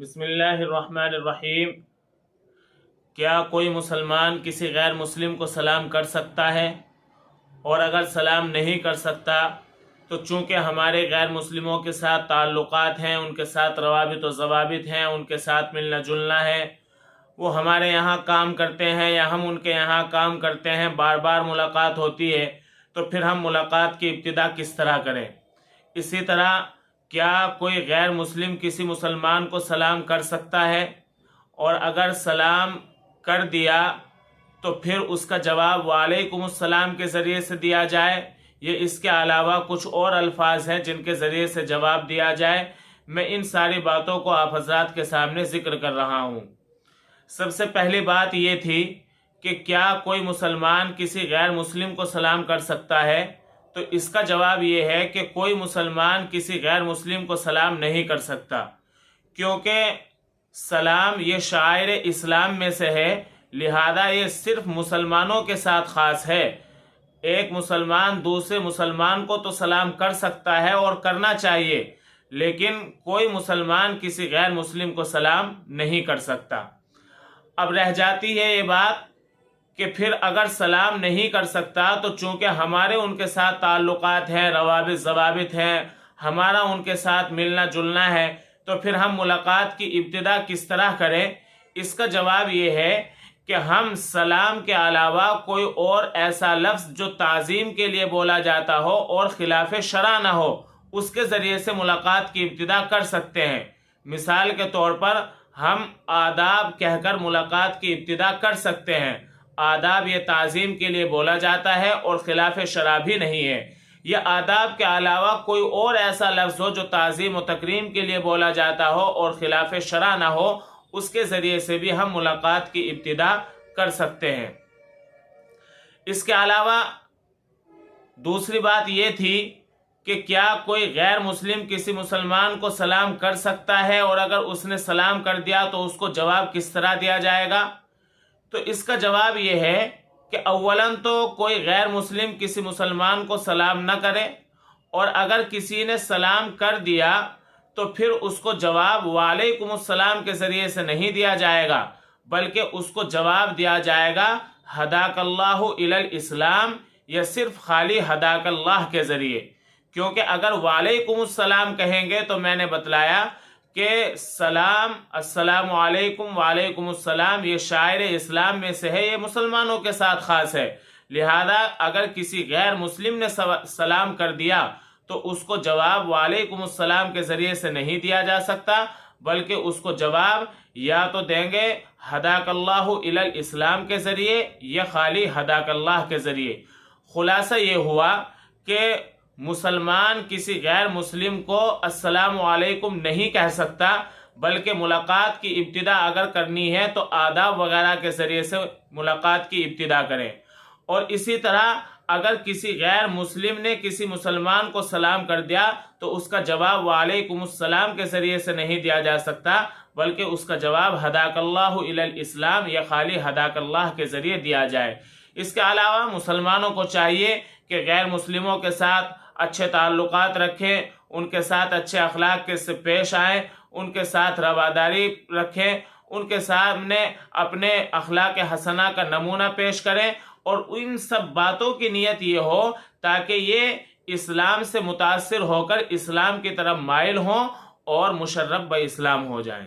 بسم اللہ الرحمن الرحیم۔ کیا کوئی مسلمان کسی غیر مسلم کو سلام کر سکتا ہے؟ اور اگر سلام نہیں کر سکتا تو چونکہ ہمارے غیر مسلموں کے ساتھ تعلقات ہیں، ان کے ساتھ روابط و ضوابط ہیں، ان کے ساتھ ملنا جلنا ہے، وہ ہمارے یہاں کام کرتے ہیں یا ہم ان کے یہاں کام کرتے ہیں، بار بار ملاقات ہوتی ہے، تو پھر ہم ملاقات کی ابتدا کس طرح کریں؟ اسی طرح کیا کوئی غیر مسلم کسی مسلمان کو سلام کر سکتا ہے؟ اور اگر سلام کر دیا تو پھر اس کا جواب وعلیکم السلام کے ذریعے سے دیا جائے، یہ اس کے علاوہ کچھ اور الفاظ ہیں جن کے ذریعے سے جواب دیا جائے؟ میں ان ساری باتوں کو آپ حضرات کے سامنے ذکر کر رہا ہوں۔ سب سے پہلی بات یہ تھی کہ کیا کوئی مسلمان کسی غیر مسلم کو سلام کر سکتا ہے؟ تو اس کا جواب یہ ہے کہ کوئی مسلمان کسی غیر مسلم کو سلام نہیں کر سکتا، کیونکہ سلام یہ شعائر اسلام میں سے ہے، لہذا یہ صرف مسلمانوں کے ساتھ خاص ہے۔ ایک مسلمان دوسرے مسلمان کو تو سلام کر سکتا ہے اور کرنا چاہیے، لیکن کوئی مسلمان کسی غیر مسلم کو سلام نہیں کر سکتا۔ اب رہ جاتی ہے یہ بات کہ پھر اگر سلام نہیں کر سکتا تو چونکہ ہمارے ان کے ساتھ تعلقات ہیں، روابط ضوابط ہیں، ہمارا ان کے ساتھ ملنا جلنا ہے، تو پھر ہم ملاقات کی ابتدا کس طرح کریں؟ اس کا جواب یہ ہے کہ ہم سلام کے علاوہ کوئی اور ایسا لفظ جو تعظیم کے لیے بولا جاتا ہو اور خلاف شرع نہ ہو، اس کے ذریعے سے ملاقات کی ابتدا کر سکتے ہیں۔ مثال کے طور پر ہم آداب کہہ کر ملاقات کی ابتدا کر سکتے ہیں۔ آداب یہ تعظیم کے لیے بولا جاتا ہے اور خلاف شرع بھی نہیں ہے۔ یہ آداب کے علاوہ کوئی اور ایسا لفظ ہو جو تعظیم و تکریم کے لیے بولا جاتا ہو اور خلاف شرع نہ ہو، اس کے ذریعے سے بھی ہم ملاقات کی ابتدا کر سکتے ہیں۔ اس کے علاوہ دوسری بات یہ تھی کہ کیا کوئی غیر مسلم کسی مسلمان کو سلام کر سکتا ہے، اور اگر اس نے سلام کر دیا تو اس کو جواب کس طرح دیا جائے گا؟ تو اس کا جواب یہ ہے کہ اولاً تو کوئی غیر مسلم کسی مسلمان کو سلام نہ کرے، اور اگر کسی نے سلام کر دیا تو پھر اس کو جواب وعلیکم السلام کے ذریعے سے نہیں دیا جائے گا، بلکہ اس کو جواب دیا جائے گا ہداک اللہ الی الاسلام، یا صرف خالی ہداک اللہ کے ذریعے۔ کیونکہ اگر وعلیکم السلام کہیں گے تو میں نے بتلایا کہ سلام، السلام علیکم، وعلیکم السلام، یہ شاعر اسلام میں سے ہے، یہ مسلمانوں کے ساتھ خاص ہے، لہذا اگر کسی غیر مسلم نے سلام کر دیا تو اس کو جواب وعلیکم السلام کے ذریعے سے نہیں دیا جا سکتا، بلکہ اس کو جواب یا تو دیں گے ہداک اللہ الی الاسلام کے ذریعے یا خالی ہداک اللہ کے ذریعے۔ خلاصہ یہ ہوا کہ مسلمان کسی غیر مسلم کو السلام علیکم نہیں کہہ سکتا، بلکہ ملاقات کی ابتدا اگر کرنی ہے تو آداب وغیرہ کے ذریعے سے ملاقات کی ابتدا کریں۔ اور اسی طرح اگر کسی غیر مسلم نے کسی مسلمان کو سلام کر دیا تو اس کا جواب وعلیکم السلام کے ذریعے سے نہیں دیا جا سکتا، بلکہ اس کا جواب ہداک اللہ الی الاسلام یا خالی ہداک اللہ کے ذریعے دیا جائے۔ اس کے علاوہ مسلمانوں کو چاہیے کہ غیر مسلموں کے ساتھ اچھے تعلقات رکھیں، ان کے ساتھ اچھے اخلاق سے پیش آئیں، ان کے ساتھ رواداری رکھیں، ان کے سامنے اپنے اخلاق حسنہ کا نمونہ پیش کریں، اور ان سب باتوں کی نیت یہ ہو تاکہ یہ اسلام سے متاثر ہو کر اسلام کی طرف مائل ہوں اور مشرف بہ اسلام ہو جائیں۔